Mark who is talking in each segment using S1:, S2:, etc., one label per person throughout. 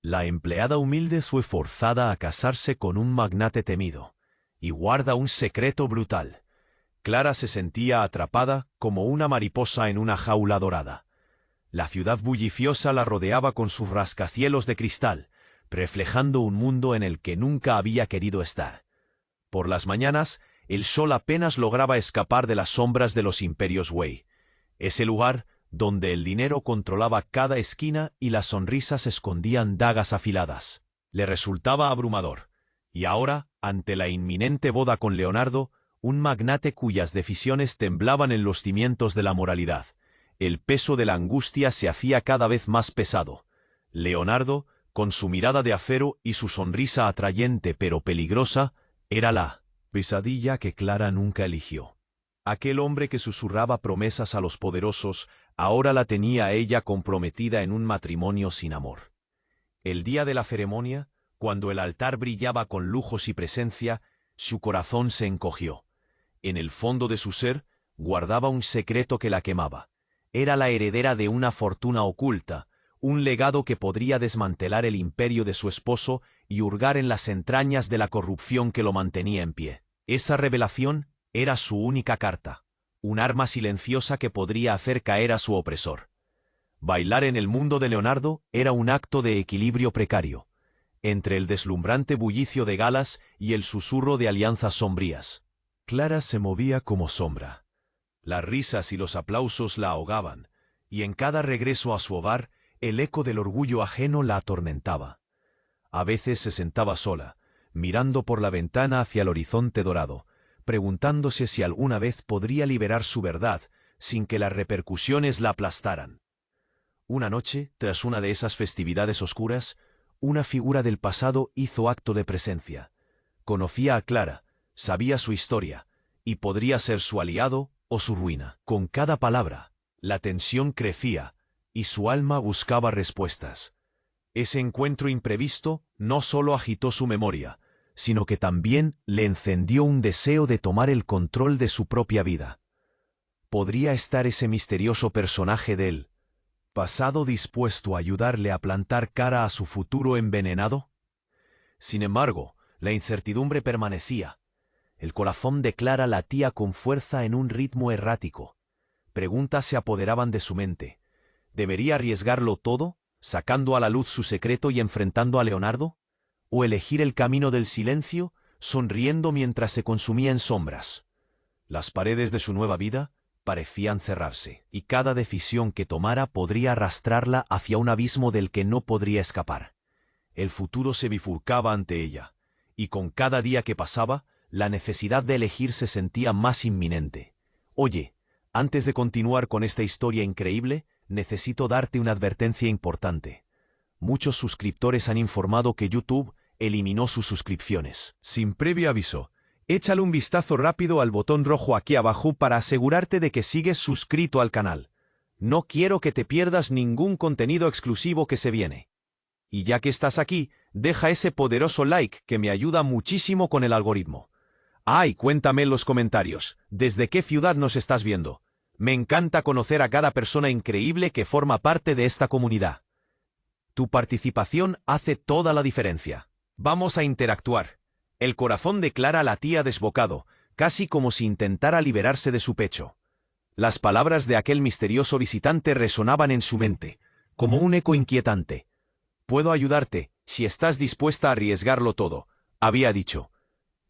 S1: La empleada humilde fue forzada a casarse con un magnate temido, y guarda un secreto brutal. Clara se sentía atrapada como una mariposa en una jaula dorada. La ciudad bulliciosa la rodeaba con sus rascacielos de cristal, reflejando un mundo en el que nunca había querido estar. Por las mañanas, el sol apenas lograba escapar de las sombras de los imperios Wei, ese lugar donde el dinero controlaba cada esquina y las sonrisas escondían dagas afiladas. Le resultaba abrumador, y ahora, ante la inminente boda con Leonardo, un magnate cuyas decisiones temblaban en los cimientos de la moralidad, el peso de la angustia se hacía cada vez más pesado. Leonardo, con su mirada de acero y su sonrisa atrayente pero peligrosa, era la pesadilla que Clara nunca eligió. Aquel hombre que susurraba promesas a los poderosos, ahora la tenía a ella comprometida en un matrimonio sin amor. El día de la ceremonia, cuando el altar brillaba con lujos y presencia, su corazón se encogió. En el fondo de su ser, guardaba un secreto que la quemaba. Era la heredera de una fortuna oculta, un legado que podría desmantelar el imperio de su esposo y hurgar en las entrañas de la corrupción que lo mantenía en pie. Esa revelación era su única carta, un arma silenciosa que podría hacer caer a su opresor. Bailar en el mundo de Leonardo era un acto de equilibrio precario, entre el deslumbrante bullicio de galas y el susurro de alianzas sombrías. Clara se movía como sombra. Las risas y los aplausos la ahogaban, y en cada regreso a su hogar, el eco del orgullo ajeno la atormentaba. A veces se sentaba sola, mirando por la ventana hacia el horizonte dorado, preguntándose si alguna vez podría liberar su verdad sin que las repercusiones la aplastaran. Una noche, tras una de esas festividades oscuras, una figura del pasado hizo acto de presencia. Conocía a Clara, sabía su historia, y podría ser su aliado o su ruina. Con cada palabra, la tensión crecía, y su alma buscaba respuestas. Ese encuentro imprevisto no solo agitó su memoria, sino que también le encendió un deseo de tomar el control de su propia vida. ¿Podría estar ese misterioso personaje del pasado dispuesto a ayudarle a plantar cara a su futuro envenenado? Sin embargo, la incertidumbre permanecía. El corazón de Clara latía con fuerza en un ritmo errático. Preguntas se apoderaban de su mente. ¿Debería arriesgarlo todo, sacando a la luz su secreto y enfrentando a Leonardo? ¿O elegir el camino del silencio, sonriendo mientras se consumía en sombras? Las paredes de su nueva vida parecían cerrarse, y cada decisión que tomara podría arrastrarla hacia un abismo del que no podría escapar. El futuro se bifurcaba ante ella, y con cada día que pasaba, la necesidad de elegir se sentía más inminente. Oye, antes de continuar con esta historia increíble, necesito darte una advertencia importante. Muchos suscriptores han informado que YouTube eliminó sus suscripciones. Sin previo aviso, échale un vistazo rápido al botón rojo aquí abajo para asegurarte de que sigues suscrito al canal. No quiero que te pierdas ningún contenido exclusivo que se viene. Y ya que estás aquí, deja ese poderoso like que me ayuda muchísimo con el algoritmo. Y cuéntame en los comentarios, ¿desde qué ciudad nos estás viendo? Me encanta conocer a cada persona increíble que forma parte de esta comunidad. Tu participación hace toda la diferencia. Vamos a interactuar. El corazón de Clara latía desbocado, casi como si intentara liberarse de su pecho. Las palabras de aquel misterioso visitante resonaban en su mente, como un eco inquietante. «Puedo ayudarte, si estás dispuesta a arriesgarlo todo», había dicho.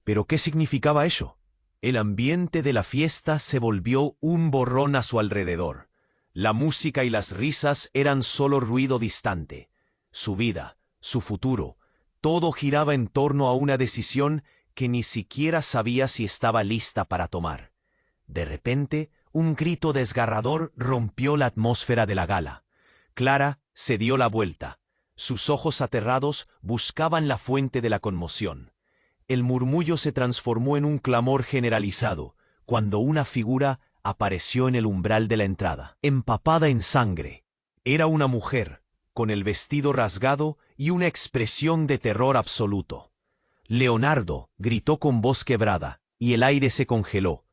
S1: ¿Pero qué significaba eso? El ambiente de la fiesta se volvió un borrón a su alrededor. La música y las risas eran solo ruido distante. Su vida, su futuro, todo giraba en torno a una decisión que ni siquiera sabía si estaba lista para tomar. De repente, un grito desgarrador rompió la atmósfera de la gala. Clara se dio la vuelta. Sus ojos aterrados buscaban la fuente de la conmoción. El murmullo se transformó en un clamor generalizado, cuando una figura apareció en el umbral de la entrada, empapada en sangre. Era una mujer, con el vestido rasgado y una expresión de terror absoluto. «Leonardo», gritó con voz quebrada, y el aire se congeló.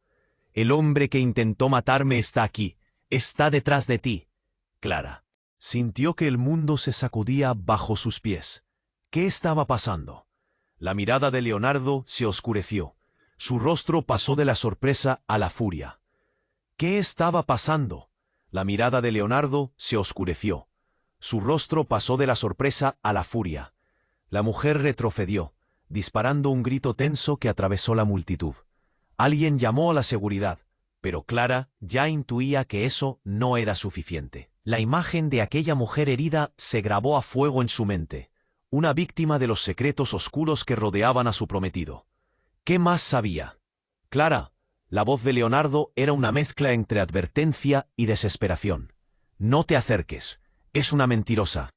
S1: «El hombre que intentó matarme está aquí, está detrás de ti, Clara». Sintió que el mundo se sacudía bajo sus pies. ¿Qué estaba pasando? La mirada de Leonardo se oscureció. Su rostro pasó de la sorpresa a la furia. ¿Qué estaba pasando? La mirada de Leonardo se oscureció. Su rostro pasó de la sorpresa a la furia. La mujer retrocedió, disparando un grito tenso que atravesó la multitud. Alguien llamó a la seguridad, pero Clara ya intuía que eso no era suficiente. La imagen de aquella mujer herida se grabó a fuego en su mente, una víctima de los secretos oscuros que rodeaban a su prometido. ¿Qué más sabía? Clara, la voz de Leonardo era una mezcla entre advertencia y desesperación. No te acerques, es una mentirosa.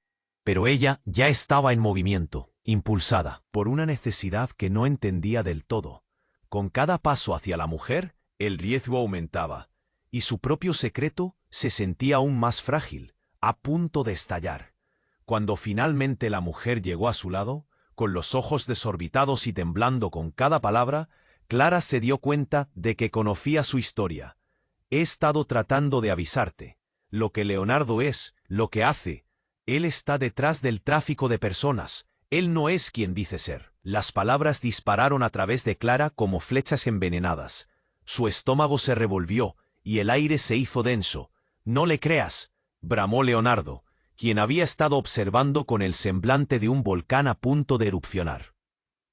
S1: Pero ella ya estaba en movimiento, impulsada por una necesidad que no entendía del todo. Con cada paso hacia la mujer, el riesgo aumentaba, y su propio secreto se sentía aún más frágil, a punto de estallar. Cuando finalmente la mujer llegó a su lado, con los ojos desorbitados y temblando con cada palabra, Clara se dio cuenta de que conocía su historia. He estado tratando de avisarte. Lo que Leonardo es, lo que hace. Él está detrás del tráfico de personas. Él no es quien dice ser. Las palabras dispararon a través de Clara como flechas envenenadas. Su estómago se revolvió y el aire se hizo denso. «No le creas», bramó Leonardo, quien había estado observando con el semblante de un volcán a punto de erupcionar.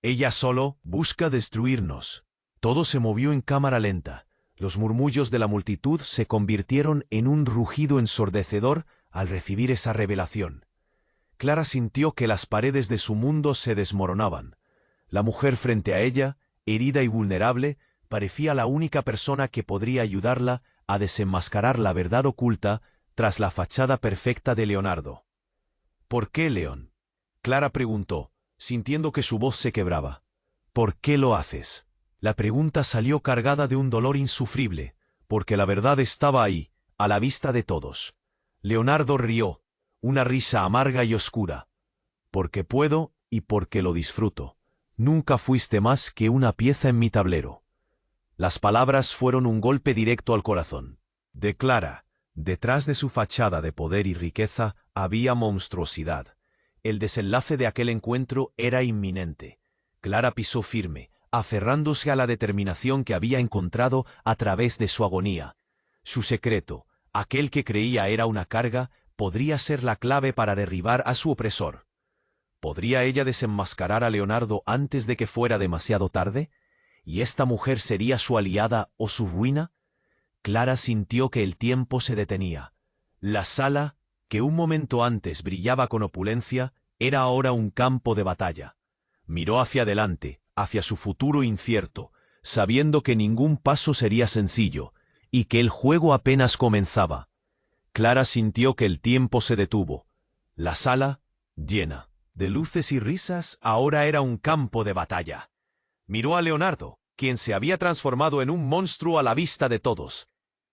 S1: «Ella solo busca destruirnos». Todo se movió en cámara lenta. Los murmullos de la multitud se convirtieron en un rugido ensordecedor al recibir esa revelación. Clara sintió que las paredes de su mundo se desmoronaban. La mujer frente a ella, herida y vulnerable, parecía la única persona que podría ayudarla a desenmascarar la verdad oculta tras la fachada perfecta de Leonardo. «¿Por qué, León?», Clara preguntó, sintiendo que su voz se quebraba. «¿Por qué lo haces?». La pregunta salió cargada de un dolor insufrible, porque la verdad estaba ahí, a la vista de todos. Leonardo rió, una risa amarga y oscura. «Porque puedo y porque lo disfruto. Nunca fuiste más que una pieza en mi tablero». Las palabras fueron un golpe directo al corazón. De Clara, detrás de su fachada de poder y riqueza, había monstruosidad. El desenlace de aquel encuentro era inminente. Clara pisó firme, aferrándose a la determinación que había encontrado a través de su agonía. Su secreto, aquel que creía era una carga, podría ser la clave para derribar a su opresor. ¿Podría ella desenmascarar a Leonardo antes de que fuera demasiado tarde? ¿Y esta mujer sería su aliada o su ruina? Clara sintió que el tiempo se detenía. La sala, que un momento antes brillaba con opulencia, era ahora un campo de batalla. Miró hacia adelante, hacia su futuro incierto, sabiendo que ningún paso sería sencillo, y que el juego apenas comenzaba. Clara sintió que el tiempo se detuvo. La sala, llena de luces y risas, ahora era un campo de batalla. Miró a Leonardo, quien se había transformado en un monstruo a la vista de todos.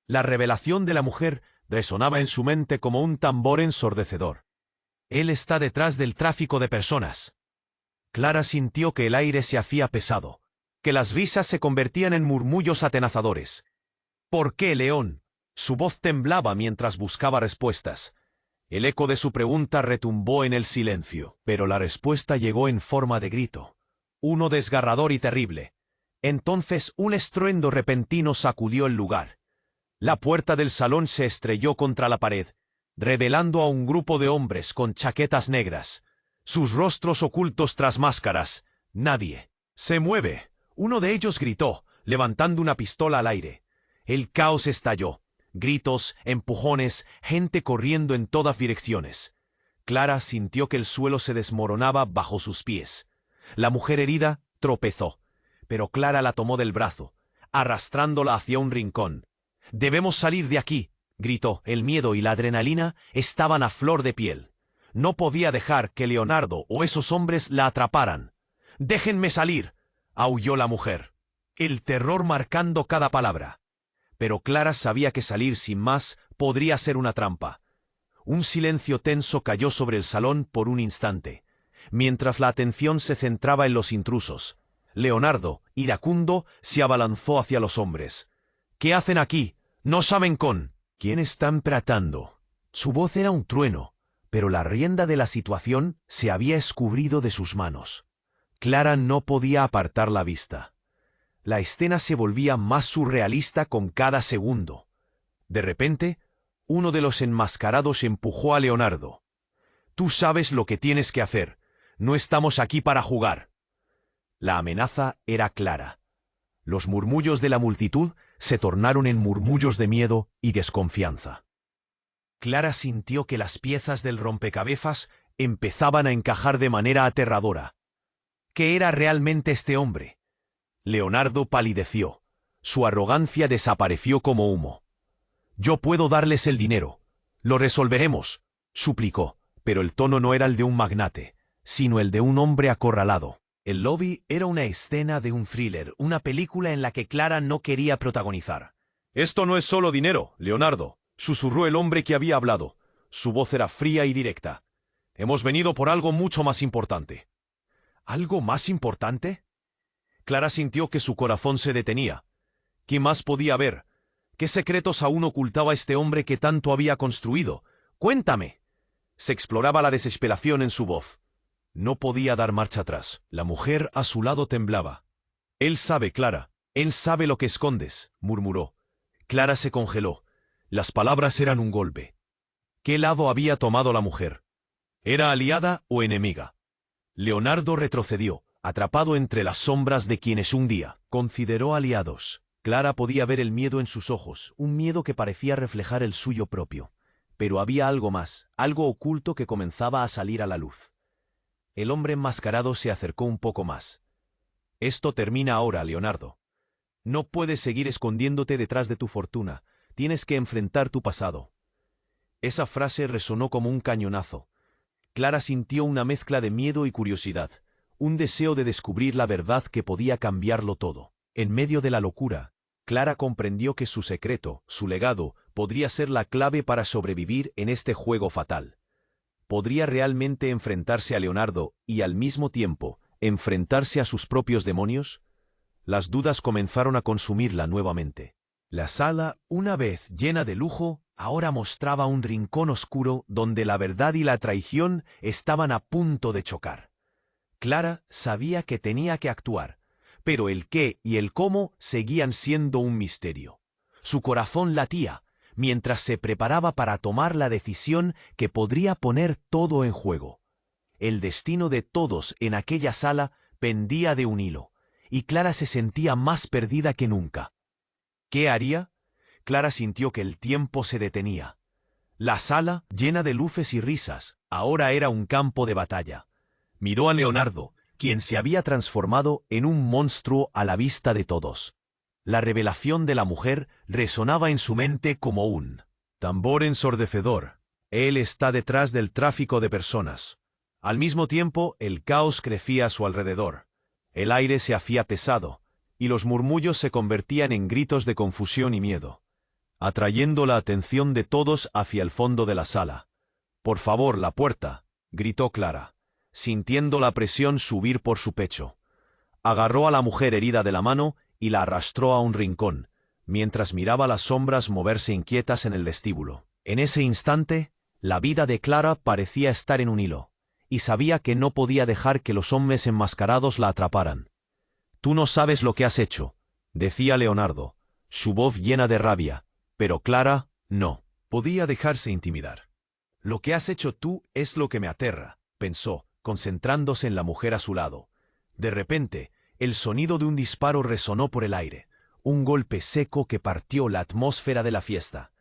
S1: La revelación de la mujer resonaba en su mente como un tambor ensordecedor. Él está detrás del tráfico de personas. Clara sintió que el aire se hacía pesado, que las risas se convertían en murmullos atenazadores. «¿Por qué, León?». Su voz temblaba mientras buscaba respuestas. El eco de su pregunta retumbó en el silencio, pero la respuesta llegó en forma de grito. Uno desgarrador y terrible. Entonces un estruendo repentino sacudió el lugar. La puerta del salón se estrelló contra la pared, revelando a un grupo de hombres con chaquetas negras, sus rostros ocultos tras máscaras. «Nadie se mueve», uno de ellos gritó, levantando una pistola al aire. El caos estalló. Gritos, empujones, gente corriendo en todas direcciones. Clara sintió que el suelo se desmoronaba bajo sus pies. La mujer herida tropezó, pero Clara la tomó del brazo, arrastrándola hacia un rincón. «Debemos salir de aquí», gritó. El miedo y la adrenalina estaban a flor de piel. No podía dejar que Leonardo o esos hombres la atraparan. «Déjenme salir», aulló la mujer, el terror marcando cada palabra. Pero Clara sabía que salir sin más podría ser una trampa. Un silencio tenso cayó sobre el salón por un instante, mientras la atención se centraba en los intrusos. Leonardo, iracundo, se abalanzó hacia los hombres. «¿Qué hacen aquí? No saben con...». «¿Quién están tratando?», Su voz era un trueno, pero la rienda de la situación se había escurrido de sus manos. Clara no podía apartar la vista. La escena se volvía más surrealista con cada segundo. De repente, uno de los enmascarados empujó a Leonardo. «Tú sabes lo que tienes que hacer. No estamos aquí para jugar». La amenaza era clara. Los murmullos de la multitud se tornaron en murmullos de miedo y desconfianza. Clara sintió que las piezas del rompecabezas empezaban a encajar de manera aterradora. ¿Qué era realmente este hombre? Leonardo palideció. Su arrogancia desapareció como humo. «Yo puedo darles el dinero. Lo resolveremos», suplicó, pero el tono no era el de un magnate, sino el de un hombre acorralado. El lobby era una escena de un thriller, una película en la que Clara no quería protagonizar. «Esto no es solo dinero, Leonardo», susurró el hombre que había hablado. Su voz era fría y directa. «Hemos venido por algo mucho más importante». ¿Algo más importante? Clara sintió que su corazón se detenía. ¿Qué más podía haber? ¿Qué secretos aún ocultaba este hombre que tanto había construido? «Cuéntame». Se exploraba la desesperación en su voz. No podía dar marcha atrás. La mujer a su lado temblaba. «Él sabe, Clara. Él sabe lo que escondes», murmuró. Clara se congeló. Las palabras eran un golpe. ¿Qué lado había tomado la mujer? ¿Era aliada o enemiga? Leonardo retrocedió, atrapado entre las sombras de quienes un día consideró aliados. Clara podía ver el miedo en sus ojos, un miedo que parecía reflejar el suyo propio. Pero había algo más, algo oculto que comenzaba a salir a la luz. El hombre enmascarado se acercó un poco más. «Esto termina ahora, Leonardo. No puedes seguir escondiéndote detrás de tu fortuna. Tienes que enfrentar tu pasado». Esa frase resonó como un cañonazo. Clara sintió una mezcla de miedo y curiosidad, un deseo de descubrir la verdad que podía cambiarlo todo. En medio de la locura, Clara comprendió que su secreto, su legado, podría ser la clave para sobrevivir en este juego fatal. ¿Podría realmente enfrentarse a Leonardo y al mismo tiempo enfrentarse a sus propios demonios? Las dudas comenzaron a consumirla nuevamente. La sala, una vez llena de lujo, ahora mostraba un rincón oscuro donde la verdad y la traición estaban a punto de chocar. Clara sabía que tenía que actuar, pero el qué y el cómo seguían siendo un misterio. Su corazón latía, mientras se preparaba para tomar la decisión que podría poner todo en juego. El destino de todos en aquella sala pendía de un hilo, y Clara se sentía más perdida que nunca. ¿Qué haría? Clara sintió que el tiempo se detenía. La sala, llena de luces y risas, ahora era un campo de batalla. Miró a Leonardo, quien se había transformado en un monstruo a la vista de todos. La revelación de la mujer resonaba en su mente como un tambor ensordecedor. Él está detrás del tráfico de personas. Al mismo tiempo, el caos crecía a su alrededor. El aire se hacía pesado, y los murmullos se convertían en gritos de confusión y miedo, atrayendo la atención de todos hacia el fondo de la sala. «Por favor, la puerta», gritó Clara, sintiendo la presión subir por su pecho. Agarró a la mujer herida de la mano y la arrastró a un rincón, mientras miraba las sombras moverse inquietas en el vestíbulo. En ese instante, la vida de Clara parecía estar en un hilo, y sabía que no podía dejar que los hombres enmascarados la atraparan. «Tú no sabes lo que has hecho», decía Leonardo, su voz llena de rabia, pero Clara no podía dejarse intimidar. «Lo que has hecho tú es lo que me aterra», pensó, concentrándose en la mujer a su lado. De repente, el sonido de un disparo resonó por el aire, un golpe seco que partió la atmósfera de la fiesta.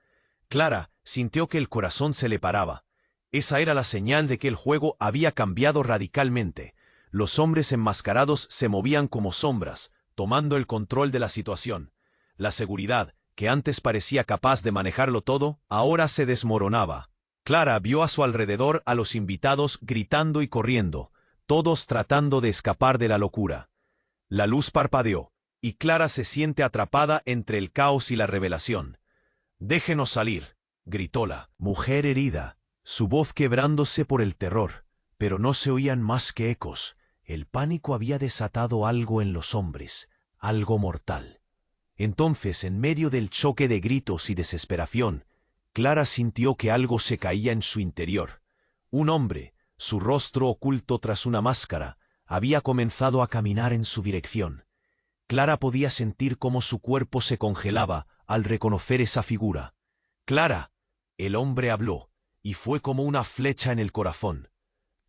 S1: Clara sintió que el corazón se le paraba. Esa era la señal de que el juego había cambiado radicalmente. Los hombres enmascarados se movían como sombras, tomando el control de la situación. La seguridad, que antes parecía capaz de manejarlo todo, ahora se desmoronaba. Clara vio a su alrededor a los invitados gritando y corriendo, todos tratando de escapar de la locura. La luz parpadeó, y Clara se siente atrapada entre el caos y la revelación. «Déjenos salir», gritó la mujer herida, su voz quebrándose por el terror, pero no se oían más que ecos. El pánico había desatado algo en los hombres, algo mortal. Entonces, en medio del choque de gritos y desesperación, Clara sintió que algo se caía en su interior. Un hombre, su rostro oculto tras una máscara, había comenzado a caminar en su dirección. Clara podía sentir cómo su cuerpo se congelaba al reconocer esa figura. «Clara», el hombre habló, y fue como una flecha en el corazón.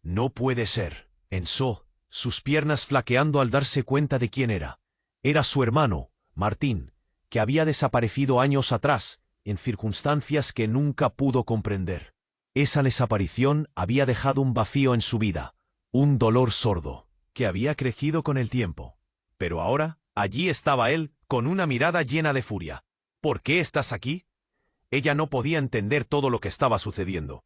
S1: «No puede ser», pensó, sus piernas flaqueando al darse cuenta de quién era. Era su hermano, Martín, que había desaparecido años atrás, en circunstancias que nunca pudo comprender. Esa desaparición había dejado un vacío en su vida, un dolor sordo, que había crecido con el tiempo. Pero ahora, allí estaba él, con una mirada llena de furia. «¿Por qué estás aquí?» Ella no podía entender todo lo que estaba sucediendo.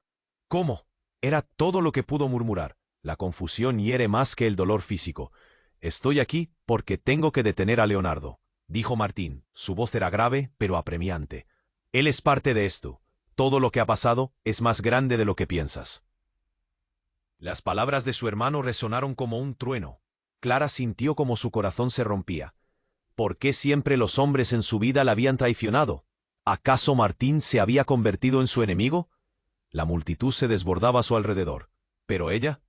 S1: «¿Cómo?» Era todo lo que pudo murmurar. La confusión hiere más que el dolor físico. «Estoy aquí porque tengo que detener a Leonardo», dijo Martín. Su voz era grave, pero apremiante. «Él es parte de esto. Todo lo que ha pasado es más grande de lo que piensas». Las palabras de su hermano resonaron como un trueno. Clara sintió como su corazón se rompía. ¿Por qué siempre los hombres en su vida la habían traicionado? ¿Acaso Martín se había convertido en su enemigo? La multitud se desbordaba a su alrededor. Pero ella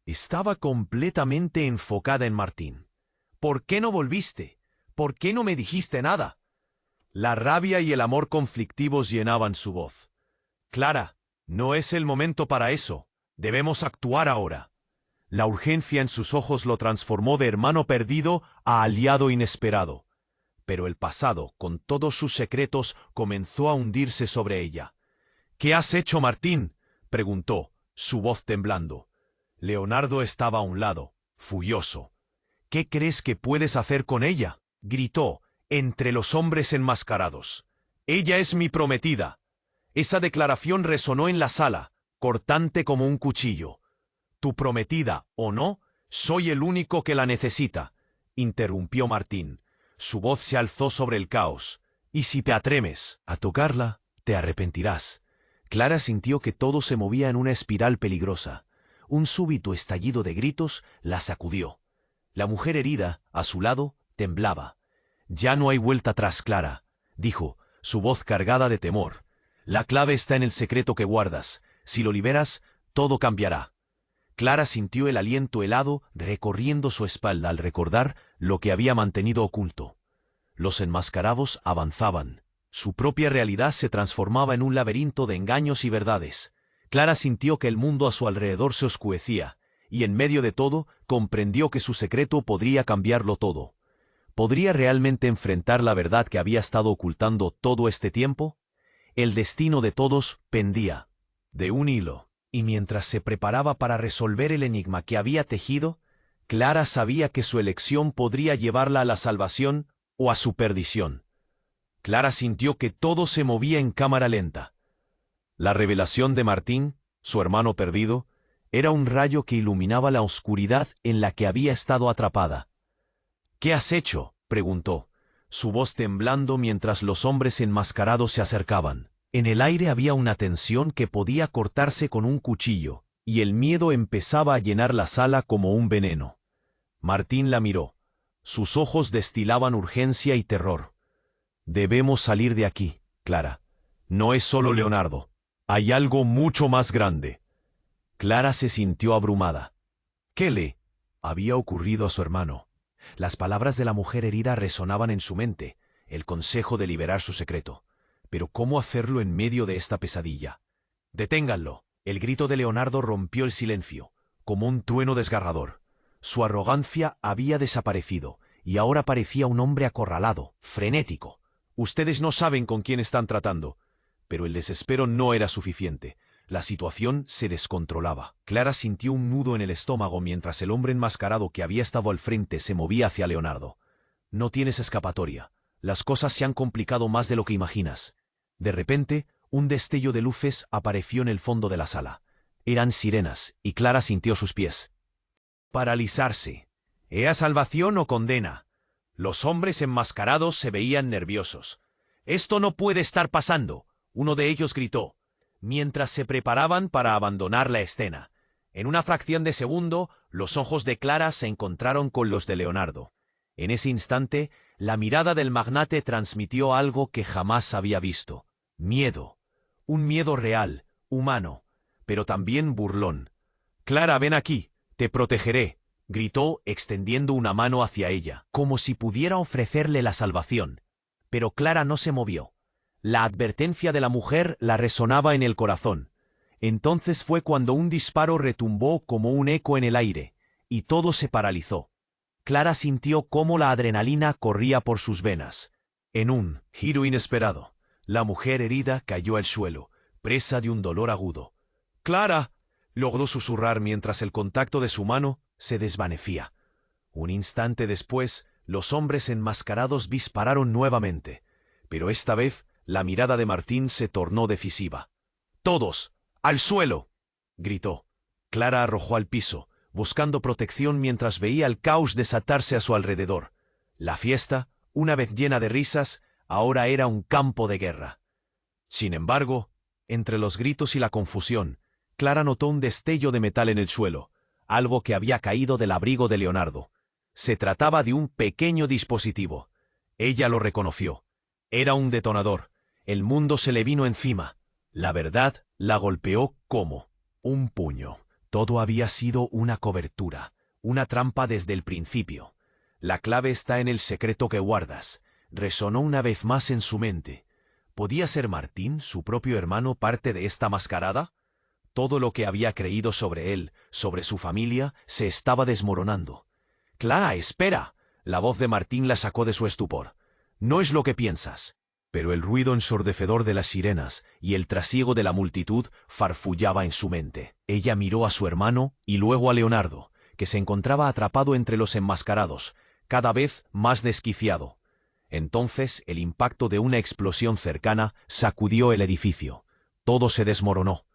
S1: estaba completamente enfocada en Martín. «¿Por qué no volviste? ¿Por qué no me dijiste nada?» La rabia y el amor conflictivos llenaban su voz. «Clara, no es el momento para eso. Debemos actuar ahora». La urgencia en sus ojos lo transformó de hermano perdido a aliado inesperado. Pero el pasado, con todos sus secretos, comenzó a hundirse sobre ella. «¿Qué has hecho, Martín?», preguntó, su voz temblando. Leonardo estaba a un lado, furioso. «¿Qué crees que puedes hacer con ella?», gritó, entre los hombres enmascarados. «Ella es mi prometida». Esa declaración resonó en la sala, cortante como un cuchillo. «¿Tu prometida o no? Soy el único que la necesita», interrumpió Martín. Su voz se alzó sobre el caos. «Y si te atreves a tocarla, te arrepentirás». Clara sintió que todo se movía en una espiral peligrosa. Un súbito estallido de gritos la sacudió. La mujer herida, a su lado, temblaba. «Ya no hay vuelta atrás, Clara», dijo, su voz cargada de temor. «La clave está en el secreto que guardas. Si lo liberas, todo cambiará». Clara sintió el aliento helado recorriendo su espalda al recordar lo que había mantenido oculto. Los enmascarados avanzaban. Su propia realidad se transformaba en un laberinto de engaños y verdades. Clara sintió que el mundo a su alrededor se oscurecía, y en medio de todo comprendió que su secreto podría cambiarlo todo. ¿Podría realmente enfrentar la verdad que había estado ocultando todo este tiempo? El destino de todos pendía de un hilo. Y mientras se preparaba para resolver el enigma que había tejido, Clara sabía que su elección podría llevarla a la salvación o a su perdición. Clara sintió que todo se movía en cámara lenta. La revelación de Martín, su hermano perdido, era un rayo que iluminaba la oscuridad en la que había estado atrapada. «¿Qué has hecho?», preguntó, su voz temblando mientras los hombres enmascarados se acercaban. En el aire había una tensión que podía cortarse con un cuchillo, y el miedo empezaba a llenar la sala como un veneno. Martín la miró. Sus ojos destilaban urgencia y terror. «Debemos salir de aquí, Clara. No es solo Leonardo. Hay algo mucho más grande». Clara se sintió abrumada. ¿Qué le había ocurrido a su hermano? Las palabras de la mujer herida resonaban en su mente, el consejo de liberar su secreto. Pero ¿cómo hacerlo en medio de esta pesadilla? «Deténganlo». El grito de Leonardo rompió el silencio, como un trueno desgarrador. Su arrogancia había desaparecido, y ahora parecía un hombre acorralado, frenético. «Ustedes no saben con quién están tratando». Pero el desespero no era suficiente. La situación se descontrolaba. Clara sintió un nudo en el estómago mientras el hombre enmascarado que había estado al frente se movía hacia Leonardo. «No tienes escapatoria. Las cosas se han complicado más de lo que imaginas». De repente, un destello de luces apareció en el fondo de la sala. Eran sirenas, y Clara sintió sus pies paralizarse. ¿Era salvación o condena? Los hombres enmascarados se veían nerviosos. «Esto no puede estar pasando», uno de ellos gritó, mientras se preparaban para abandonar la escena. En una fracción de segundo, los ojos de Clara se encontraron con los de Leonardo. En ese instante, la mirada del magnate transmitió algo que jamás había visto. Miedo. Un miedo real, humano, pero también burlón. «Clara, ven aquí, te protegeré», gritó extendiendo una mano hacia ella, como si pudiera ofrecerle la salvación. Pero Clara no se movió. La advertencia de la mujer la resonaba en el corazón. Entonces fue cuando un disparo retumbó como un eco en el aire, y todo se paralizó. Clara sintió cómo la adrenalina corría por sus venas. En un giro inesperado, la mujer herida cayó al suelo, presa de un dolor agudo. «¡Clara!», logró susurrar mientras el contacto de su mano se desvanecía. Un instante después, los hombres enmascarados dispararon nuevamente, pero esta vez la mirada de Martín se tornó decisiva. «¡Todos! ¡Al suelo!», gritó. Clara arrojó al piso, buscando protección mientras veía el caos desatarse a su alrededor. La fiesta, una vez llena de risas, ahora era un campo de guerra. Sin embargo, entre los gritos y la confusión, Clara notó un destello de metal en el suelo, algo que había caído del abrigo de Leonardo. Se trataba de un pequeño dispositivo. Ella lo reconoció. Era un detonador. El mundo se le vino encima. La verdad la golpeó como un puño. Todo había sido una cobertura, una trampa desde el principio. «La clave está en el secreto que guardas», resonó una vez más en su mente. ¿Podía ser Martín, su propio hermano, parte de esta mascarada? Todo lo que había creído sobre él, sobre su familia, se estaba desmoronando. «¡Clara, espera!», la voz de Martín la sacó de su estupor. «No es lo que piensas». Pero el ruido ensordecedor de las sirenas y el trasiego de la multitud farfullaba en su mente. Ella miró a su hermano y luego a Leonardo, que se encontraba atrapado entre los enmascarados, cada vez más desquiciado. Entonces el impacto de una explosión cercana sacudió el edificio. Todo se desmoronó.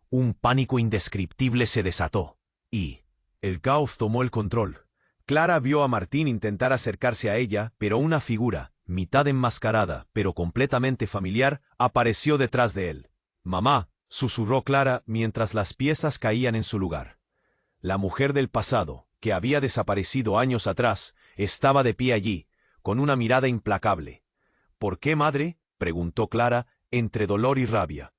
S1: Un pánico indescriptible se desató. Y el caos tomó el control. Clara vio a Martín intentar acercarse a ella, pero una figura, mitad enmascarada, pero completamente familiar, apareció detrás de él. «Mamá», susurró Clara mientras las piezas caían en su lugar. La mujer del pasado, que había desaparecido años atrás, estaba de pie allí, con una mirada implacable. «¿Por qué, madre?», preguntó Clara, entre dolor y rabia.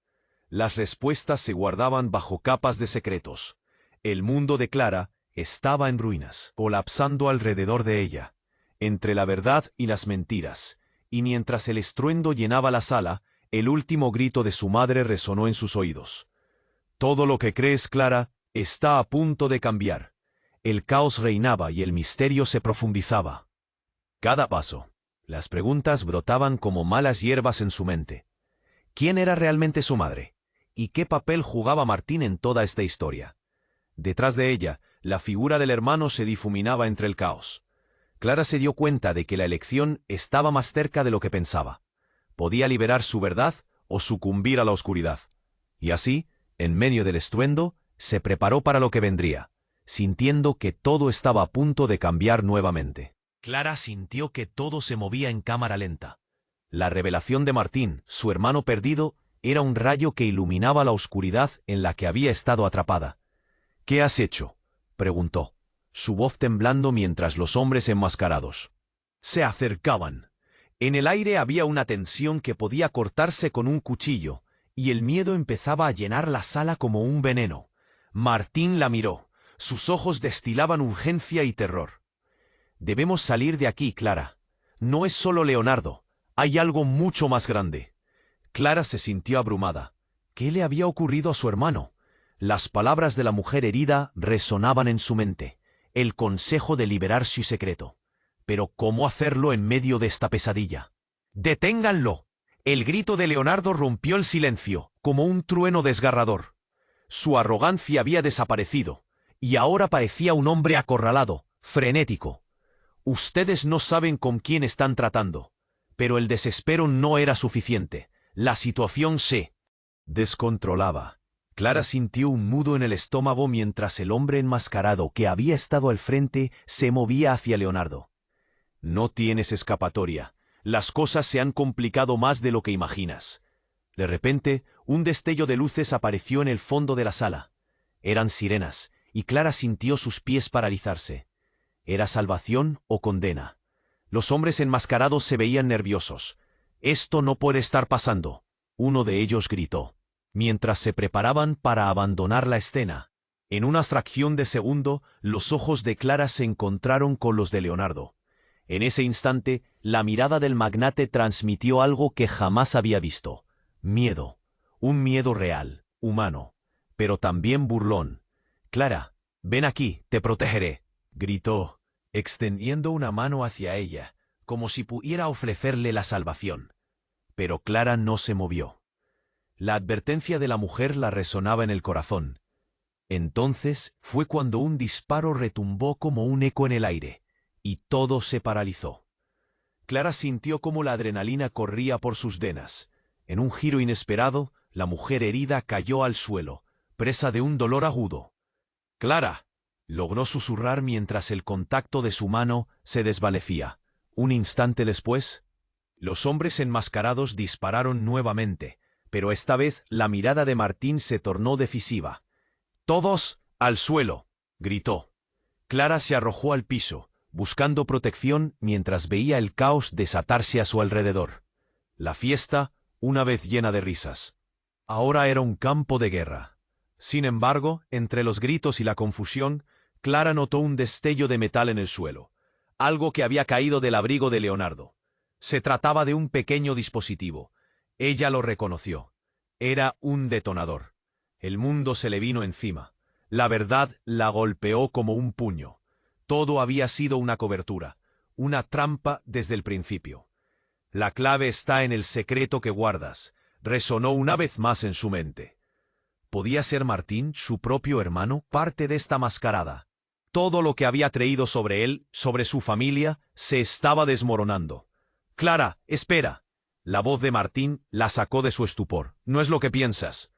S1: Las respuestas se guardaban bajo capas de secretos. El mundo de Clara estaba en ruinas, colapsando alrededor de ella, entre la verdad y las mentiras, y mientras el estruendo llenaba la sala, el último grito de su madre resonó en sus oídos. «Todo lo que crees, Clara, está a punto de cambiar». El caos reinaba y el misterio se profundizaba. Cada paso, las preguntas brotaban como malas hierbas en su mente. ¿Quién era realmente su madre? ¿Y qué papel jugaba Martín en toda esta historia? Detrás de ella, la figura del hermano se difuminaba entre el caos. Clara se dio cuenta de que la elección estaba más cerca de lo que pensaba. Podía liberar su verdad o sucumbir a la oscuridad. Y así, en medio del estruendo, se preparó para lo que vendría, sintiendo que todo estaba a punto de cambiar nuevamente. Clara sintió que todo se movía en cámara lenta. La revelación de Martín, su hermano perdido, era un rayo que iluminaba la oscuridad en la que había estado atrapada. «¿Qué has hecho?», preguntó, su voz temblando mientras los hombres enmascarados se acercaban. En el aire había una tensión que podía cortarse con un cuchillo, y el miedo empezaba a llenar la sala como un veneno. Martín la miró. Sus ojos destilaban urgencia y terror. «Debemos salir de aquí, Clara. No es solo Leonardo. Hay algo mucho más grande». Clara se sintió abrumada. ¿Qué le había ocurrido a su hermano? Las palabras de la mujer herida resonaban en su mente. El consejo de liberar su secreto. Pero ¿cómo hacerlo en medio de esta pesadilla? «¡Deténganlo!». El grito de Leonardo rompió el silencio, como un trueno desgarrador. Su arrogancia había desaparecido, y ahora parecía un hombre acorralado, frenético. «Ustedes no saben con quién están tratando». Pero el desespero no era suficiente. La situación se descontrolaba. Clara sintió un nudo en el estómago mientras el hombre enmascarado que había estado al frente se movía hacia Leonardo. «No tienes escapatoria. Las cosas se han complicado más de lo que imaginas». De repente, un destello de luces apareció en el fondo de la sala. Eran sirenas, y Clara sintió sus pies paralizarse. ¿Era salvación o condena? Los hombres enmascarados se veían nerviosos. «Esto no puede estar pasando», uno de ellos gritó. mientras se preparaban para abandonar la escena. En una fracción de segundo, los ojos de Clara se encontraron con los de Leonardo. En ese instante, la mirada del magnate transmitió algo que jamás había visto. Miedo. Un miedo real, humano, pero también burlón. «Clara, ven aquí, te protegeré», gritó, extendiendo una mano hacia ella, como si pudiera ofrecerle la salvación. Pero Clara no se movió. La advertencia de la mujer la resonaba en el corazón. Entonces fue cuando un disparo retumbó como un eco en el aire, y todo se paralizó. Clara sintió cómo la adrenalina corría por sus venas. En un giro inesperado, la mujer herida cayó al suelo, presa de un dolor agudo. «Clara», logró susurrar mientras el contacto de su mano se desvanecía. Un instante después, los hombres enmascarados dispararon nuevamente, pero esta vez la mirada de Martín se tornó decisiva. «Todos al suelo», gritó. Clara se arrojó al piso, buscando protección mientras veía el caos desatarse a su alrededor. La fiesta, una vez llena de risas, ahora era un campo de guerra. Sin embargo, entre los gritos y la confusión, Clara notó un destello de metal en el suelo, algo que había caído del abrigo de Leonardo. Se trataba de un pequeño dispositivo. Ella lo reconoció. Era un detonador. El mundo se le vino encima. La verdad la golpeó como un puño. Todo había sido una cobertura, una trampa desde el principio. «La clave está en el secreto que guardas», resonó una vez más en su mente. ¿Podía ser Martín, su propio hermano, parte de esta mascarada? Todo lo que había creído sobre él, sobre su familia, se estaba desmoronando. «Clara, espera». La voz de Martín la sacó de su estupor. «No es lo que piensas».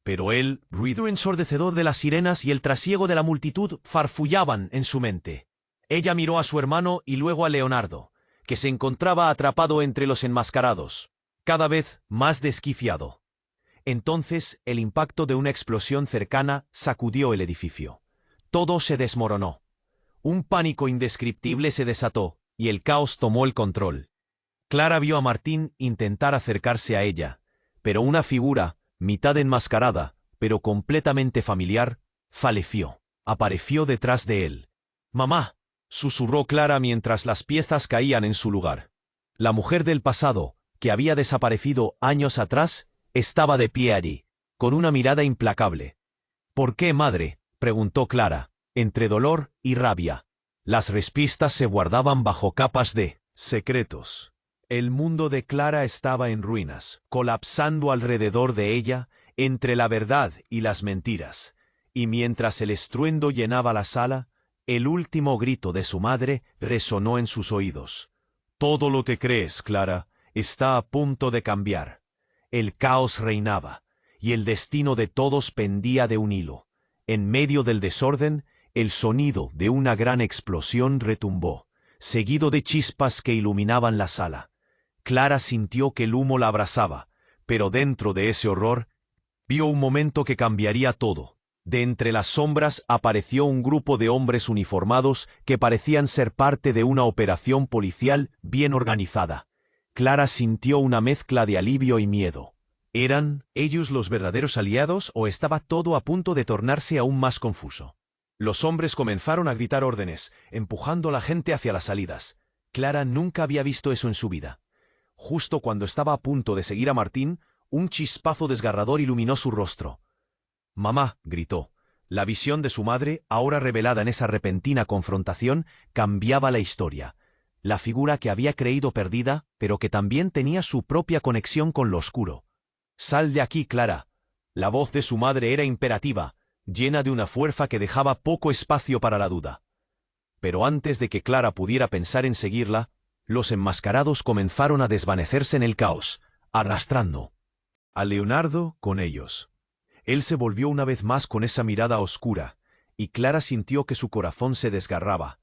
S1: Pero el ruido ensordecedor de las sirenas y el trasiego de la multitud farfullaban en su mente. Ella miró a su hermano y luego a Leonardo, que se encontraba atrapado entre los enmascarados, cada vez más desquiciado. Entonces el impacto de una explosión cercana sacudió el edificio. Todo se desmoronó. Un pánico indescriptible se desató y el caos tomó el control. Clara vio a Martín intentar acercarse a ella, pero una figura, mitad enmascarada, pero completamente familiar, apareció detrás de él. «Mamá», susurró Clara mientras las piezas caían en su lugar. La mujer del pasado, que había desaparecido años atrás, estaba de pie allí, con una mirada implacable. «¿Por qué, madre?», preguntó Clara, entre dolor y rabia. Las respuestas se guardaban bajo capas de secretos. El mundo de Clara estaba en ruinas, colapsando alrededor de ella, entre la verdad y las mentiras. Y mientras el estruendo llenaba la sala, el último grito de su madre resonó en sus oídos. «Todo lo que crees, Clara, está a punto de cambiar». El caos reinaba, y el destino de todos pendía de un hilo. En medio del desorden, el sonido de una gran explosión retumbó, seguido de chispas que iluminaban la sala. Clara sintió que el humo la abrasaba, pero dentro de ese horror, vio un momento que cambiaría todo. De entre las sombras apareció un grupo de hombres uniformados que parecían ser parte de una operación policial bien organizada. Clara sintió una mezcla de alivio y miedo. ¿Eran ellos los verdaderos aliados o estaba todo a punto de tornarse aún más confuso? Los hombres comenzaron a gritar órdenes, empujando a la gente hacia las salidas. Clara nunca había visto eso en su vida. Justo cuando estaba a punto de seguir a Martín, un chispazo desgarrador iluminó su rostro. «Mamá», gritó. La visión de su madre, ahora revelada en esa repentina confrontación, cambiaba la historia. La figura que había creído perdida, pero que también tenía su propia conexión con lo oscuro. «Sal de aquí, Clara». La voz de su madre era imperativa, llena de una fuerza que dejaba poco espacio para la duda. Pero antes de que Clara pudiera pensar en seguirla, los enmascarados comenzaron a desvanecerse en el caos, arrastrando a Leonardo con ellos. Él se volvió una vez más con esa mirada oscura, y Clara sintió que su corazón se desgarraba.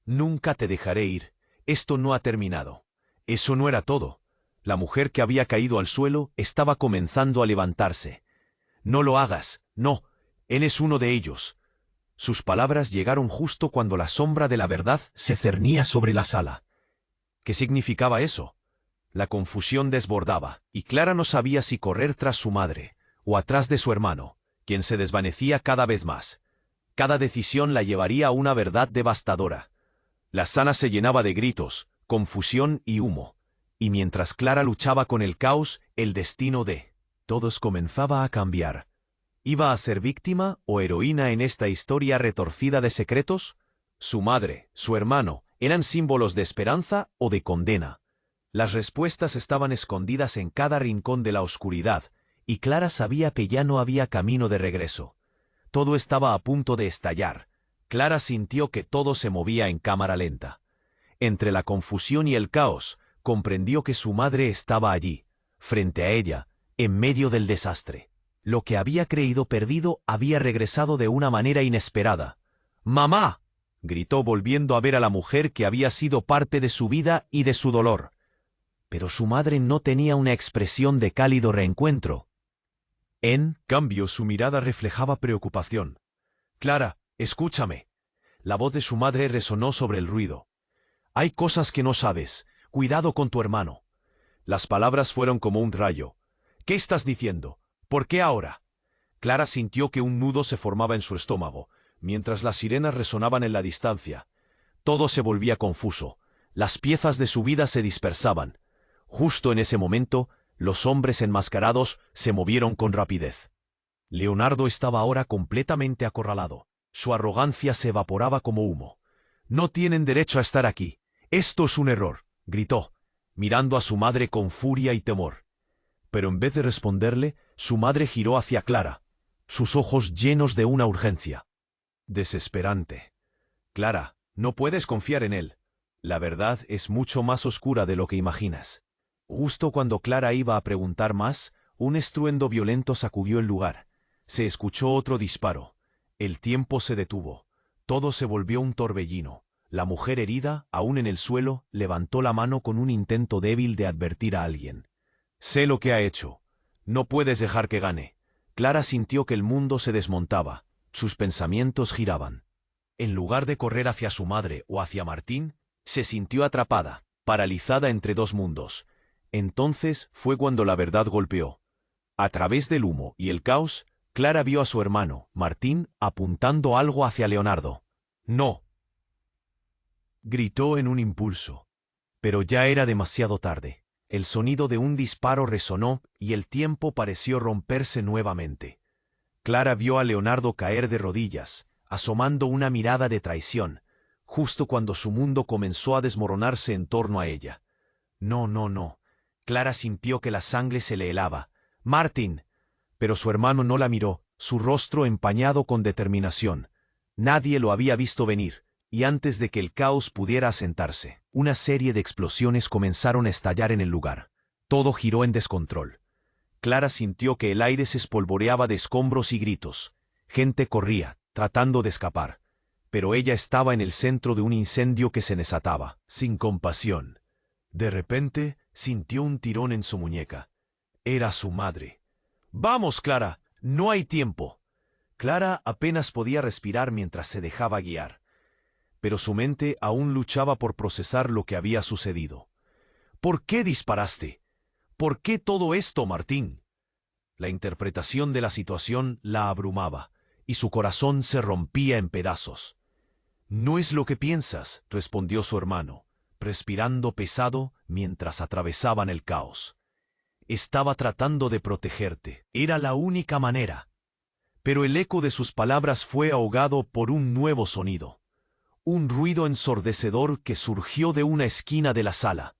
S1: «Nunca te dejaré ir. Esto no ha terminado». Eso no era todo. La mujer que había caído al suelo estaba comenzando a levantarse. «No lo hagas. No. Él es uno de ellos». Sus palabras llegaron justo cuando la sombra de la verdad se cernía sobre la sala. ¿Qué significaba eso? La confusión desbordaba, y Clara no sabía si correr tras su madre, o atrás de su hermano, quien se desvanecía cada vez más. Cada decisión la llevaría a una verdad devastadora. La sala se llenaba de gritos, confusión y humo, y mientras Clara luchaba con el caos, el destino de todos comenzaba a cambiar. ¿Iba a ser víctima o heroína en esta historia retorcida de secretos? Su madre, su hermano, ¿eran símbolos de esperanza o de condena? Las respuestas estaban escondidas en cada rincón de la oscuridad, y Clara sabía que ya no había camino de regreso. Todo estaba a punto de estallar. Clara sintió que todo se movía en cámara lenta. Entre la confusión y el caos, comprendió que su madre estaba allí, frente a ella, en medio del desastre. Lo que había creído perdido había regresado de una manera inesperada. ¡Mamá!, gritó volviendo a ver a la mujer que había sido parte de su vida y de su dolor. Pero su madre no tenía una expresión de cálido reencuentro. En cambio, su mirada reflejaba preocupación. «Clara, escúchame». La voz de su madre resonó sobre el ruido. «Hay cosas que no sabes. Cuidado con tu hermano». Las palabras fueron como un rayo. «¿Qué estás diciendo? ¿Por qué ahora?». Clara sintió que un nudo se formaba en su estómago, mientras las sirenas resonaban en la distancia. Todo se volvía confuso. Las piezas de su vida se dispersaban. Justo en ese momento, los hombres enmascarados se movieron con rapidez. Leonardo estaba ahora completamente acorralado. Su arrogancia se evaporaba como humo. «No tienen derecho a estar aquí. Esto es un error», gritó, mirando a su madre con furia y temor. Pero en vez de responderle, su madre giró hacia Clara, sus ojos llenos de una urgencia desesperante. «Clara, no puedes confiar en él. La verdad es mucho más oscura de lo que imaginas». Justo cuando Clara iba a preguntar más, un estruendo violento sacudió el lugar. Se escuchó otro disparo. El tiempo se detuvo. Todo se volvió un torbellino. La mujer herida, aún en el suelo, levantó la mano con un intento débil de advertir a alguien. «Sé lo que ha hecho. No puedes dejar que gane». Clara sintió que el mundo se desmontaba. Sus pensamientos giraban. En lugar de correr hacia su madre o hacia Martín, se sintió atrapada, paralizada entre dos mundos. Entonces fue cuando la verdad golpeó. A través del humo y el caos, Clara vio a su hermano, Martín, apuntando algo hacia Leonardo. «No», gritó en un impulso. Pero ya era demasiado tarde. El sonido de un disparo resonó y el tiempo pareció romperse nuevamente. Clara vio a Leonardo caer de rodillas, asomando una mirada de traición, justo cuando su mundo comenzó a desmoronarse en torno a ella. «No, no, no». Clara sintió que la sangre se le helaba. «Martín». Pero su hermano no la miró, su rostro empañado con determinación. Nadie lo había visto venir, y antes de que el caos pudiera asentarse, una serie de explosiones comenzaron a estallar en el lugar. Todo giró en descontrol. Clara sintió que el aire se espolvoreaba de escombros y gritos. Gente corría, tratando de escapar. Pero ella estaba en el centro de un incendio que se desataba, sin compasión. De repente, sintió un tirón en su muñeca. Era su madre. «Vamos, Clara, no hay tiempo». Clara apenas podía respirar mientras se dejaba guiar. Pero su mente aún luchaba por procesar lo que había sucedido. «¿Por qué disparaste? ¿Por qué todo esto, Martín?». La interpretación de la situación la abrumaba, y su corazón se rompía en pedazos. «No es lo que piensas», respondió su hermano, respirando pesado mientras atravesaban el caos. «Estaba tratando de protegerte. Era la única manera». Pero el eco de sus palabras fue ahogado por un nuevo sonido. Un ruido ensordecedor que surgió de una esquina de la sala.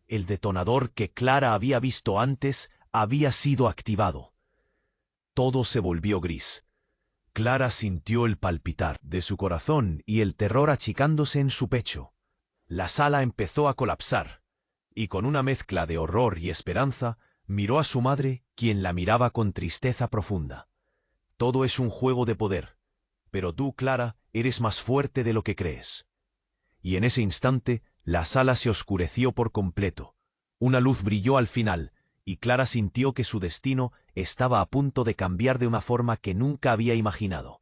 S1: El detonador que Clara había visto antes había sido activado. Todo se volvió gris. Clara sintió el palpitar de su corazón y el terror achicándose en su pecho. La sala empezó a colapsar, y con una mezcla de horror y esperanza, miró a su madre, quien la miraba con tristeza profunda. «Todo es un juego de poder, pero tú, Clara, eres más fuerte de lo que crees». Y en ese instante, la sala se oscureció por completo. Una luz brilló al final, y Clara sintió que su destino estaba a punto de cambiar de una forma que nunca había imaginado.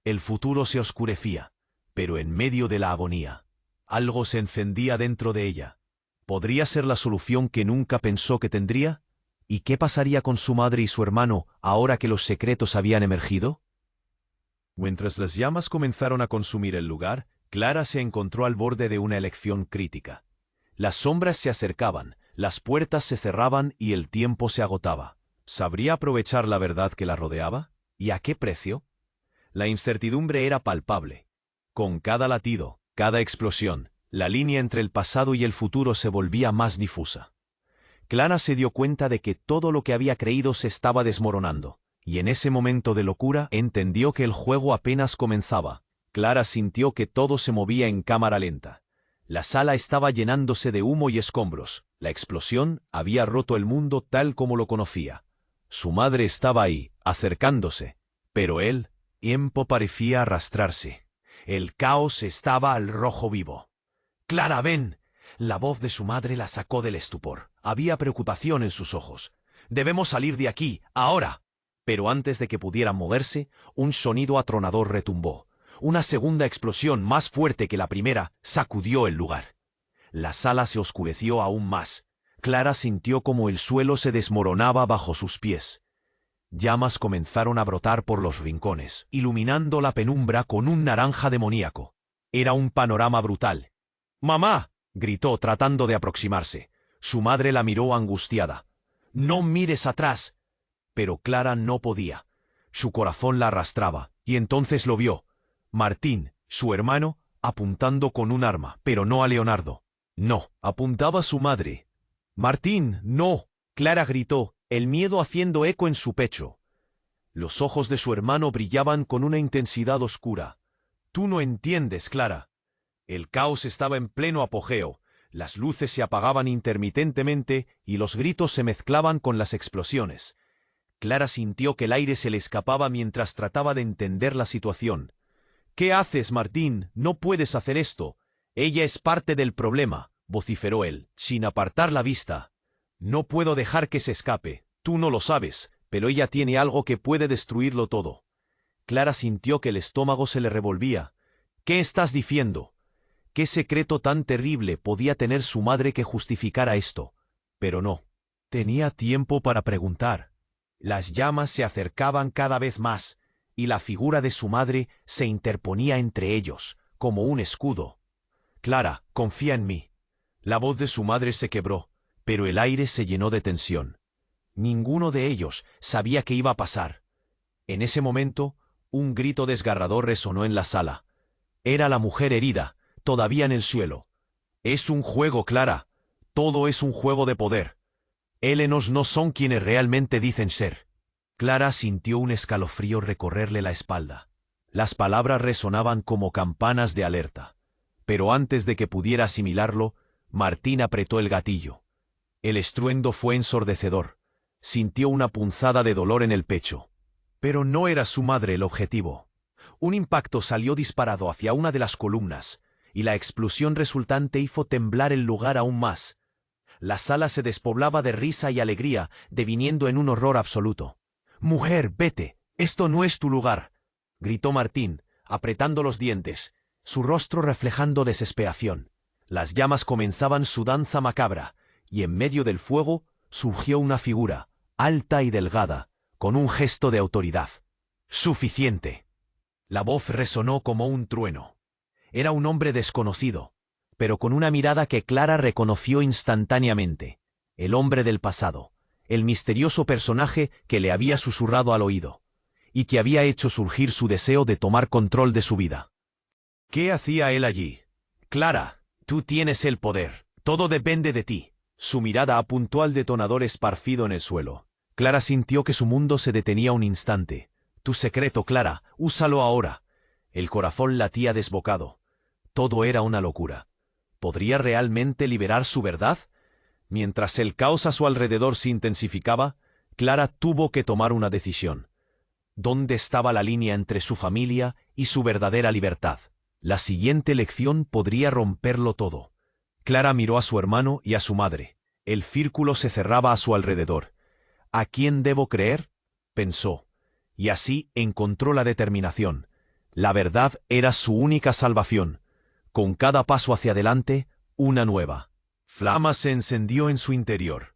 S1: El futuro se oscurecía, pero en medio de la agonía, algo se encendía dentro de ella. ¿Podría ser la solución que nunca pensó que tendría? ¿Y qué pasaría con su madre y su hermano ahora que los secretos habían emergido? Mientras las llamas comenzaron a consumir el lugar, Clara se encontró al borde de una elección crítica. Las sombras se acercaban, las puertas se cerraban y el tiempo se agotaba. ¿Sabría aprovechar la verdad que la rodeaba? ¿Y a qué precio? La incertidumbre era palpable. Con cada latido, cada explosión, la línea entre el pasado y el futuro se volvía más difusa. Clara se dio cuenta de que todo lo que había creído se estaba desmoronando, y en ese momento de locura entendió que el juego apenas comenzaba. Clara sintió que todo se movía en cámara lenta. La sala estaba llenándose de humo y escombros. La explosión había roto el mundo tal como lo conocía. Su madre estaba ahí, acercándose, pero el tiempo parecía arrastrarse. El caos estaba al rojo vivo. «¡Clara, ven!». La voz de su madre la sacó del estupor. Había preocupación en sus ojos. «Debemos salir de aquí, ahora». Pero antes de que pudieran moverse, un sonido atronador retumbó. Una segunda explosión más fuerte que la primera sacudió el lugar. La sala se oscureció aún más. Clara sintió como el suelo se desmoronaba bajo sus pies. Llamas comenzaron a brotar por los rincones, iluminando la penumbra con un naranja demoníaco. Era un panorama brutal. «¡Mamá!», gritó tratando de aproximarse. Su madre la miró angustiada. «¡No mires atrás!». Pero Clara no podía. Su corazón la arrastraba, y entonces lo vio. Martín, su hermano, apuntando con un arma, pero no a Leonardo. No, apuntaba a su madre. «¡Martín, no!», Clara gritó, el miedo haciendo eco en su pecho. Los ojos de su hermano brillaban con una intensidad oscura. «Tú no entiendes, Clara». El caos estaba en pleno apogeo. Las luces se apagaban intermitentemente y los gritos se mezclaban con las explosiones. Clara sintió que el aire se le escapaba mientras trataba de entender la situación. «¿Qué haces, Martín? No puedes hacer esto. Ella es parte del problema», vociferó él, sin apartar la vista. «No puedo dejar que se escape. Tú no lo sabes, pero ella tiene algo que puede destruirlo todo». Clara sintió que el estómago se le revolvía. «¿Qué estás diciendo?». ¿Qué secreto tan terrible podía tener su madre que justificara esto? Pero no. Tenía tiempo para preguntar. Las llamas se acercaban cada vez más, y la figura de su madre se interponía entre ellos, como un escudo. «Clara, confía en mí». La voz de su madre se quebró, pero el aire se llenó de tensión. Ninguno de ellos sabía qué iba a pasar. En ese momento, un grito desgarrador resonó en la sala. Era la mujer herida, todavía en el suelo. «Es un juego, Clara. Todo es un juego de poder. Helenos no son quienes realmente dicen ser». Clara sintió un escalofrío recorrerle la espalda. Las palabras resonaban como campanas de alerta. Pero antes de que pudiera asimilarlo, Martín apretó el gatillo. El estruendo fue ensordecedor. Sintió una punzada de dolor en el pecho. Pero no era su madre el objetivo. Un impacto salió disparado hacia una de las columnas, y la explosión resultante hizo temblar el lugar aún más. La sala se despoblaba de risa y alegría, deviniendo en un horror absoluto. «Mujer, vete, esto no es tu lugar», gritó Martín, apretando los dientes, su rostro reflejando desesperación. Las llamas comenzaban su danza macabra, y en medio del fuego surgió una figura, alta y delgada, con un gesto de autoridad. «Suficiente». La voz resonó como un trueno. Era un hombre desconocido, pero con una mirada que Clara reconoció instantáneamente. El hombre del pasado, el misterioso personaje que le había susurrado al oído, y que había hecho surgir su deseo de tomar control de su vida. ¿Qué hacía él allí? «Clara, tú tienes el poder. Todo depende de ti». Su mirada apuntó al detonador esparcido en el suelo. Clara sintió que su mundo se detenía un instante. «Tu secreto, Clara, úsalo ahora». El corazón latía desbocado. Todo era una locura. ¿Podría realmente liberar su verdad? Mientras el caos a su alrededor se intensificaba, Clara tuvo que tomar una decisión. ¿Dónde estaba la línea entre su familia y su verdadera libertad? La siguiente lección podría romperlo todo. Clara miró a su hermano y a su madre. El círculo se cerraba a su alrededor. «¿A quién debo creer?», pensó. Y así encontró la determinación. La verdad era su única salvación. Con cada paso hacia adelante, una nueva flama se encendió en su interior.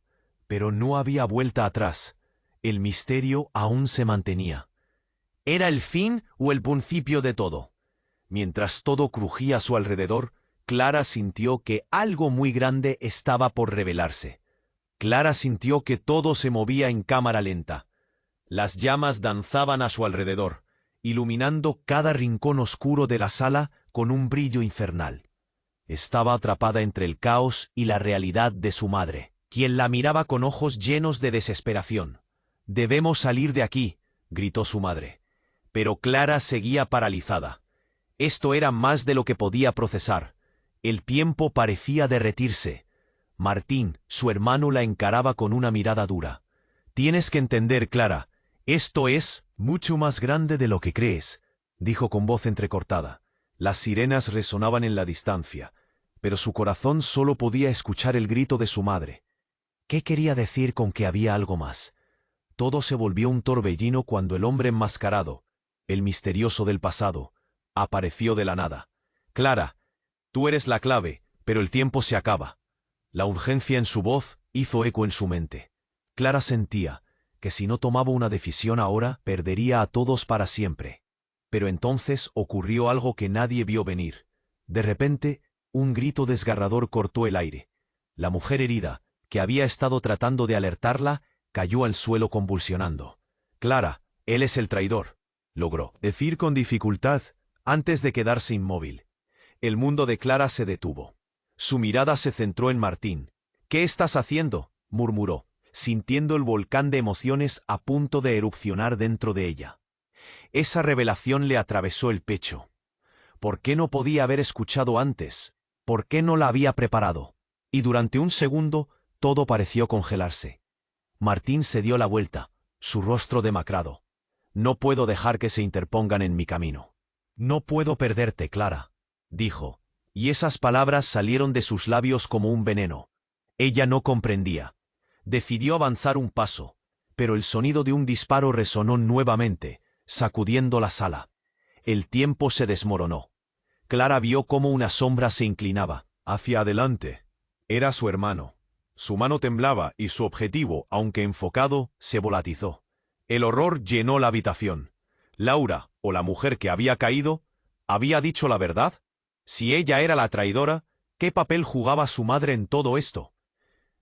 S1: Pero no había vuelta atrás. El misterio aún se mantenía. ¿Era el fin o el principio de todo? Mientras todo crujía a su alrededor, Clara sintió que algo muy grande estaba por revelarse. Clara sintió que todo se movía en cámara lenta. Las llamas danzaban a su alrededor, iluminando cada rincón oscuro de la sala con un brillo infernal. Estaba atrapada entre el caos y la realidad de su madre, quien la miraba con ojos llenos de desesperación. «Debemos salir de aquí», gritó su madre. Pero Clara seguía paralizada. Esto era más de lo que podía procesar. El tiempo parecía derretirse. Martín, su hermano, la encaraba con una mirada dura. «Tienes que entender, Clara, esto es mucho más grande de lo que crees», dijo con voz entrecortada. Las sirenas resonaban en la distancia, pero su corazón solo podía escuchar el grito de su madre. ¿Qué quería decir con que había algo más? Todo se volvió un torbellino cuando el hombre enmascarado, el misterioso del pasado, apareció de la nada. «Clara, tú eres la clave, pero el tiempo se acaba». La urgencia en su voz hizo eco en su mente. Clara sentía que si no tomaba una decisión ahora, perdería a todos para siempre. Pero entonces ocurrió algo que nadie vio venir. De repente, un grito desgarrador cortó el aire. La mujer herida, que había estado tratando de alertarla, cayó al suelo convulsionando. «Clara, él es el traidor», logró decir con dificultad antes de quedarse inmóvil. El mundo de Clara se detuvo. Su mirada se centró en Martín. «¿Qué estás haciendo?», murmuró, sintiendo el volcán de emociones a punto de erupcionar dentro de ella. Esa revelación le atravesó el pecho. ¿Por qué no podía haber escuchado antes? ¿Por qué no la había preparado? Y durante un segundo todo pareció congelarse. Martín se dio la vuelta, su rostro demacrado. «No puedo dejar que se interpongan en mi camino. No puedo perderte, Clara», dijo, y esas palabras salieron de sus labios como un veneno. Ella no comprendía. Decidió avanzar un paso, pero el sonido de un disparo resonó nuevamente, sacudiendo la sala. El tiempo se desmoronó. Clara vio cómo una sombra se inclinaba hacia adelante. Era su hermano. Su mano temblaba y su objetivo, aunque enfocado, se volatizó. El horror llenó la habitación. Laura, o la mujer que había caído, ¿había dicho la verdad? Si ella era la traidora, ¿qué papel jugaba su madre en todo esto?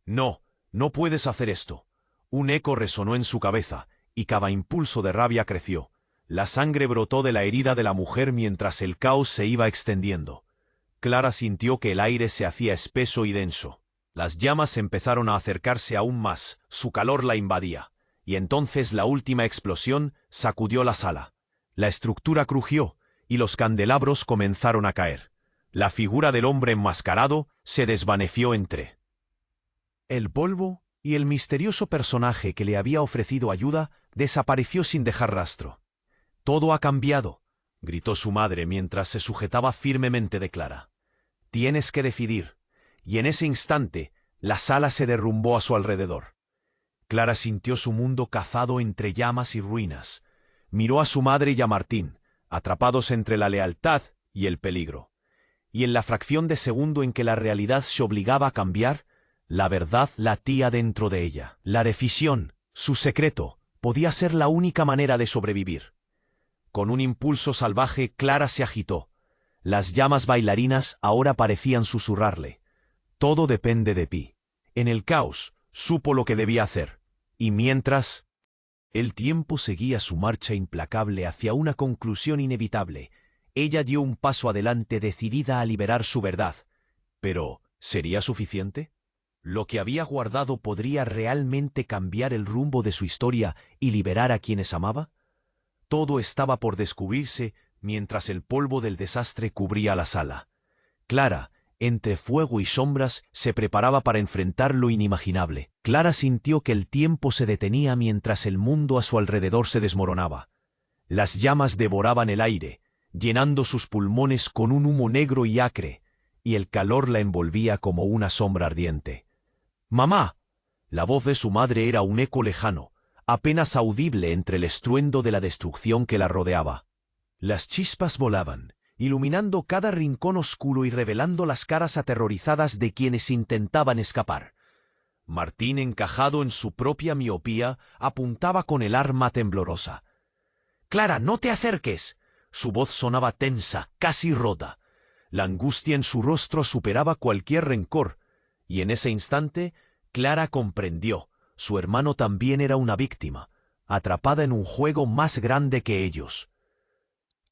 S1: «No, no puedes hacer esto». Un eco resonó en su cabeza, y cada impulso de rabia creció. La sangre brotó de la herida de la mujer mientras el caos se iba extendiendo. Clara sintió que el aire se hacía espeso y denso. Las llamas empezaron a acercarse aún más, su calor la invadía. Y entonces la última explosión sacudió la sala. La estructura crujió, y los candelabros comenzaron a caer. La figura del hombre enmascarado se desvaneció entre el polvo, y el misterioso personaje que le había ofrecido ayuda desapareció sin dejar rastro. «Todo ha cambiado», gritó su madre mientras se sujetaba firmemente de Clara. «Tienes que decidir». Y en ese instante, la sala se derrumbó a su alrededor. Clara sintió su mundo cazado entre llamas y ruinas. Miró a su madre y a Martín, atrapados entre la lealtad y el peligro. Y en la fracción de segundo en que la realidad se obligaba a cambiar, la verdad latía dentro de ella. La decisión, su secreto, podía ser la única manera de sobrevivir. Con un impulso salvaje, Clara se agitó. Las llamas bailarinas ahora parecían susurrarle: «Todo depende de ti». En el caos, supo lo que debía hacer. Y mientras, el tiempo seguía su marcha implacable hacia una conclusión inevitable. Ella dio un paso adelante decidida a liberar su verdad. Pero, ¿sería suficiente? ¿Lo que había guardado podría realmente cambiar el rumbo de su historia y liberar a quienes amaba? Todo estaba por descubrirse mientras el polvo del desastre cubría la sala. Clara, entre fuego y sombras, se preparaba para enfrentar lo inimaginable. Clara sintió que el tiempo se detenía mientras el mundo a su alrededor se desmoronaba. Las llamas devoraban el aire, llenando sus pulmones con un humo negro y acre, y el calor la envolvía como una sombra ardiente. «¡Mamá!». La voz de su madre era un eco lejano, apenas audible entre el estruendo de la destrucción que la rodeaba. Las chispas volaban, iluminando cada rincón oscuro y revelando las caras aterrorizadas de quienes intentaban escapar. Martín, encajado en su propia miopía, apuntaba con el arma temblorosa. «Clara, no te acerques». Su voz sonaba tensa, casi rota. La angustia en su rostro superaba cualquier rencor, y en ese instante Clara comprendió. Su hermano también era una víctima, atrapada en un juego más grande que ellos.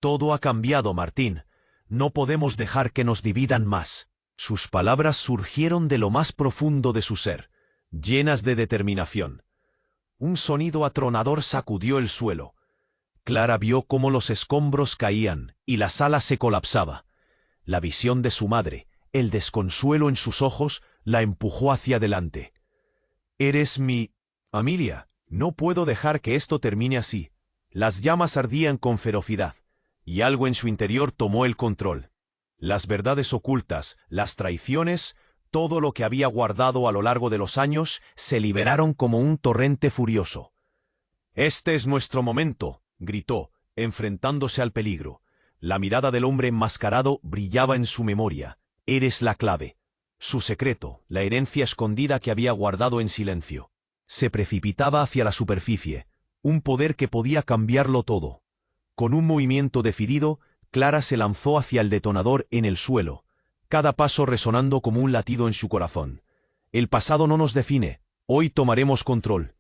S1: «Todo ha cambiado, Martín. No podemos dejar que nos dividan más». Sus palabras surgieron de lo más profundo de su ser, llenas de determinación. Un sonido atronador sacudió el suelo. Clara vio cómo los escombros caían y la sala se colapsaba. La visión de su madre, el desconsuelo en sus ojos, la empujó hacia adelante. «Eres mi... Amelia, no puedo dejar que esto termine así». Las llamas ardían con ferocidad, y algo en su interior tomó el control. Las verdades ocultas, las traiciones, todo lo que había guardado a lo largo de los años, se liberaron como un torrente furioso. «Este es nuestro momento», gritó, enfrentándose al peligro. La mirada del hombre enmascarado brillaba en su memoria. «Eres la clave». Su secreto, la herencia escondida que había guardado en silencio. Se precipitaba hacia la superficie, un poder que podía cambiarlo todo. Con un movimiento decidido, Clara se lanzó hacia el detonador en el suelo, cada paso resonando como un latido en su corazón. «El pasado no nos define, hoy tomaremos control».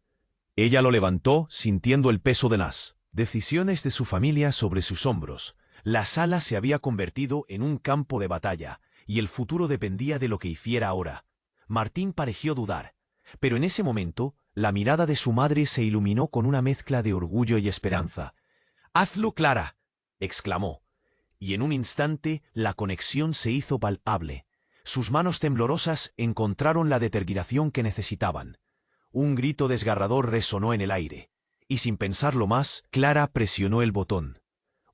S1: Ella lo levantó, sintiendo el peso de las decisiones de su familia sobre sus hombros. La sala se había convertido en un campo de batalla, y el futuro dependía de lo que hiciera ahora. Martín pareció dudar, pero en ese momento, la mirada de su madre se iluminó con una mezcla de orgullo y esperanza. «Hazlo, Clara», exclamó, y en un instante la conexión se hizo palpable. Sus manos temblorosas encontraron la determinación que necesitaban. Un grito desgarrador resonó en el aire, y sin pensarlo más, Clara presionó el botón.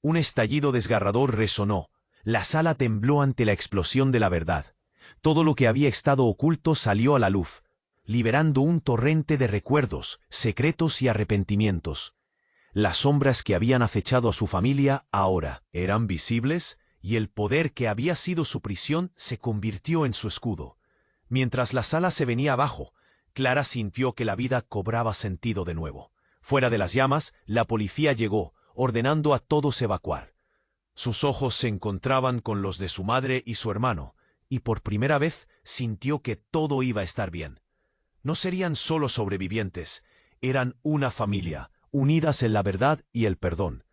S1: Un estallido desgarrador resonó. La sala tembló ante la explosión de la verdad. Todo lo que había estado oculto salió a la luz, liberando un torrente de recuerdos, secretos y arrepentimientos. Las sombras que habían acechado a su familia ahora eran visibles, y el poder que había sido su prisión se convirtió en su escudo. Mientras la sala se venía abajo, Clara sintió que la vida cobraba sentido de nuevo. Fuera de las llamas, la policía llegó, ordenando a todos evacuar. Sus ojos se encontraban con los de su madre y su hermano, y por primera vez sintió que todo iba a estar bien. No serían solo sobrevivientes, eran una familia, unidas en la verdad y el perdón.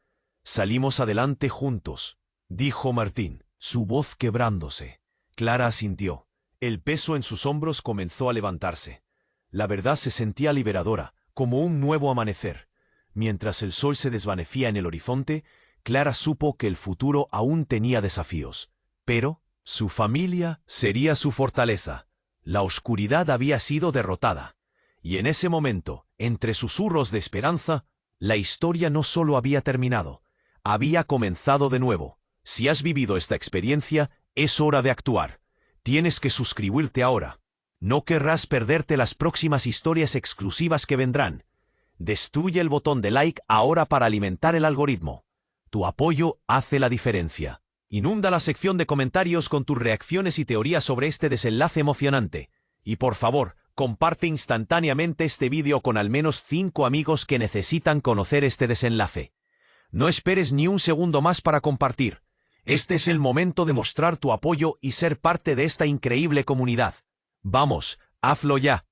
S1: «Salimos adelante juntos», dijo Martín, su voz quebrándose. Clara asintió. El peso en sus hombros comenzó a levantarse. La verdad se sentía liberadora, como un nuevo amanecer. Mientras el sol se desvanecía en el horizonte, Clara supo que el futuro aún tenía desafíos. Pero su familia sería su fortaleza. La oscuridad había sido derrotada. Y en ese momento, entre susurros de esperanza, la historia no solo había terminado, había comenzado de nuevo. Si has vivido esta experiencia, es hora de actuar. Tienes que suscribirte ahora. No querrás perderte las próximas historias exclusivas que vendrán. Destruye el botón de like ahora para alimentar el algoritmo. Tu apoyo hace la diferencia. Inunda la sección de comentarios con tus reacciones y teorías sobre este desenlace emocionante. Y por favor, comparte instantáneamente este vídeo con al menos 5 amigos que necesitan conocer este desenlace. No esperes ni un segundo más para compartir. Este es el momento de mostrar tu apoyo y ser parte de esta increíble comunidad. Vamos, hazlo ya.